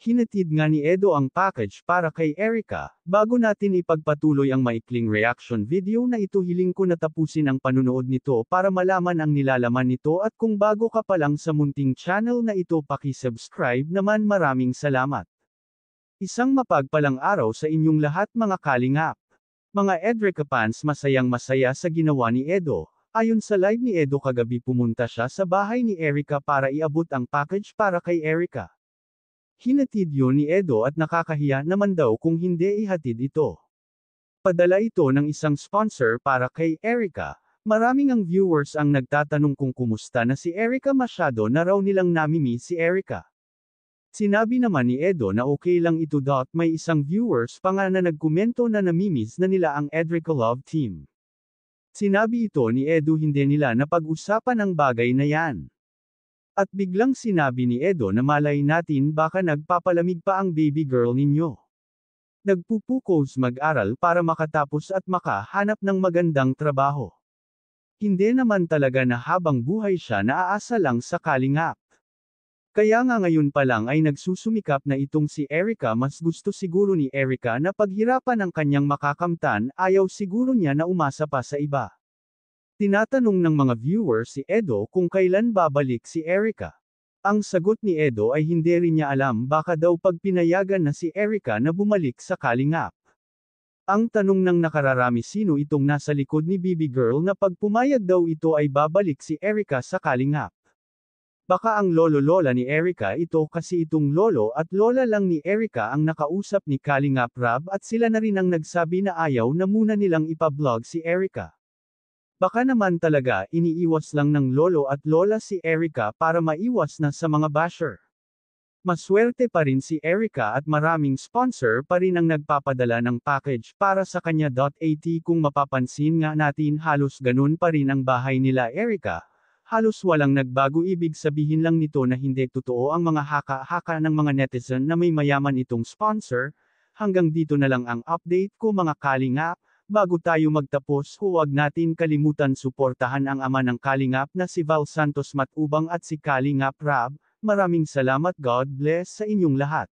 Hinatid nga ni Edo ang package para kay Erica. Bago natin ipagpatuloy ang maikling reaction video na ito, hiling ko na tapusin ang panunood nito para malaman ang nilalaman nito, at kung bago ka pa lang sa munting channel na ito, paki-subscribe naman. Maraming salamat. Isang mapagpalang araw sa inyong lahat mga kalingap. Mga Edrica fans, masayang masaya sa ginawa ni Edo. Ayon sa live ni Edo kagabi, pumunta siya sa bahay ni Erica para iabot ang package para kay Erica. Hinatid yun ni Edo at nakakahiya naman daw kung hindi ihatid ito. Padala ito ng isang sponsor para kay Erica. Maraming ang viewers ang nagtatanong kung kumusta na si Erica, masyado na raw nilang namimiss si Erica. Sinabi naman ni Edo na okay lang ito. May isang viewers pa nga na nagkomento na namimiss na nila ang Edrica Love Team. Sinabi ito ni Edo hindi nila napag-usapan ang bagay na yan. At biglang sinabi ni Edo na malay natin baka nagpapalamig pa ang baby girl ninyo. Nagpupukos mag-aral para makatapos at makahanap ng magandang trabaho. Hindi naman talaga na habang buhay siya naaasa lang sa kalingap. Kaya nga ngayon pa lang ay nagsusumikap na itong si Erica. Mas gusto siguro ni Erica na paghirapan ang kanyang makakamtan, ayaw siguro niya na umasa pa sa iba. Tinatanong ng mga viewers si Edo kung kailan babalik si Erica. Ang sagot ni Edo ay hindi rin niya alam, baka daw pag pinayagan na si Erica na bumalik sa kalingap. Ang tanong ng nakararami, sino itong nasa likod ni baby girl na pag pumayag daw ito ay babalik si Erica sa kalingap. Baka ang lolo-lola ni Erica ito, kasi itong lolo at lola lang ni Erica ang nakausap ni Kalingap Rab, at sila na rin ang nagsabi na ayaw na muna nilang ipa-vlog si Erica. Baka naman talaga iniiwas lang ng lolo at lola si Erica para maiwas na sa mga basher. Maswerte pa rin si Erica at maraming sponsor pa rin ang nagpapadala ng package para sa kanya. At kung mapapansin nga natin, halos ganun pa rin ang bahay nila Erica. Halos walang nagbago. Ibig sabihin lang nito na hindi totoo ang mga haka-haka ng mga netizen na may mayaman itong sponsor. Hanggang dito na lang ang update ko mga kalingap. Bago tayo magtapos, huwag natin kalimutan suportahan ang ama ng kalingap na si Val Santos Matubang at si Kalingap Rab. Maraming salamat. God bless sa inyong lahat.